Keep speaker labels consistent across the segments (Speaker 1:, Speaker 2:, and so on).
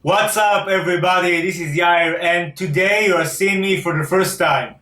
Speaker 1: What's up, everybody? This is Yair, and today you are seeing me for the first time.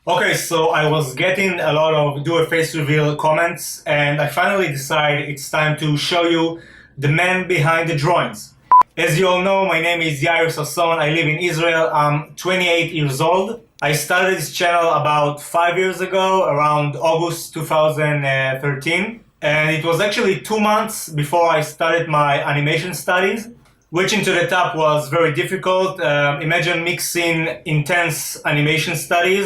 Speaker 1: Okay, so I was getting a lot of do a face reveal comments, and I finally decided it's time to show you the man behind the drawings. As you all know, my name is Yair Sasson. I live in Israel. I'm 28 years old. I started this channel about 5 years ago, around August 2013. And it was actually 2 months before I started my animation studies. Reaching to the top was very difficult. Imagine mixing intense animation studies,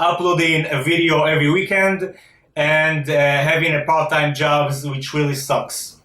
Speaker 1: uploading a video every weekend, and having a part-time job, which really sucks.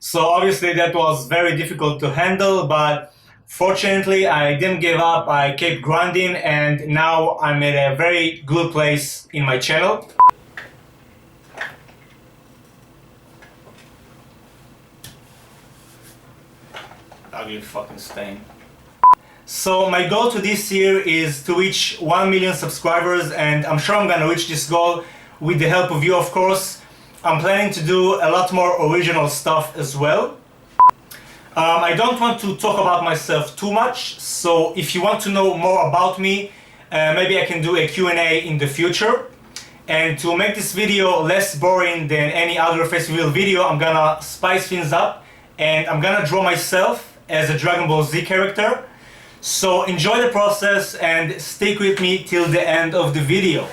Speaker 1: So obviously that was very difficult to handle, but fortunately I didn't give up. I kept grinding, and now I'm at a very good place in my channel. Ugly fucking stain. So my goal to this year is to reach 1 million subscribers, and I'm sure I'm gonna reach this goal with the help of you, of course. I'm planning to do a lot more original stuff as well. I don't want to talk about myself too much, so if you want to know more about me, maybe I can do a Q&A in the future. And to make this video less boring than any other face reveal video, I'm gonna spice things up, and I'm gonna draw myself as a Dragon Ball Z character. So enjoy the process and stick with me till the end of the video.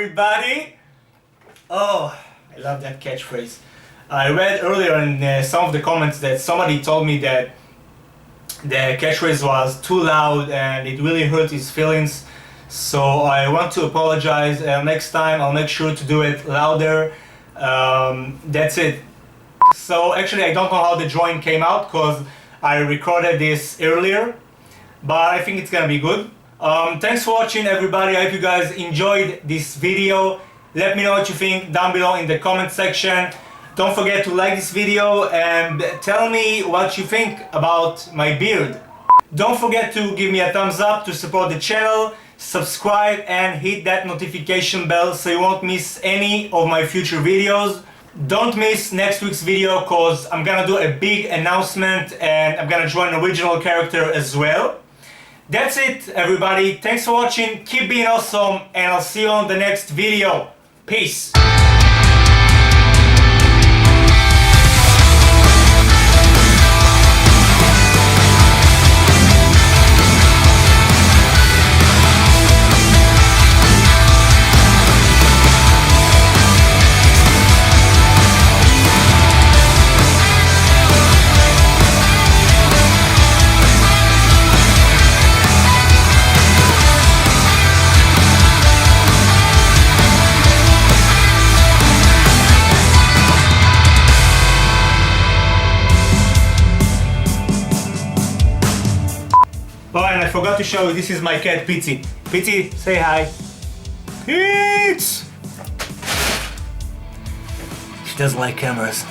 Speaker 1: everybody! Oh, I love that catchphrase. I read earlier in some of the comments that somebody told me that the catchphrase was too loud and it really hurt his feelings. So I want to apologize. Next time I'll make sure to do it louder. That's it. So actually I don't know how the drawing came out because I recorded this earlier, but I think it's gonna be good. Thanks for watching, everybody. I hope you guys enjoyed this video. Let me know what you think down below in the comment section. Don't forget to like this video and tell me what you think about my beard. Don't forget to give me a thumbs up to support the channel, subscribe and hit that notification bell so you won't miss any of my future videos. Don't miss next week's video because I'm gonna do a big announcement and I'm gonna draw an original character as well. That's it, everybody. Thanks for watching, keep being awesome, and I'll see you on the next video. Peace! Oh, and I forgot to show you, this is my cat, Pitsy. Pitsy, say hi. Pits! She doesn't like cameras.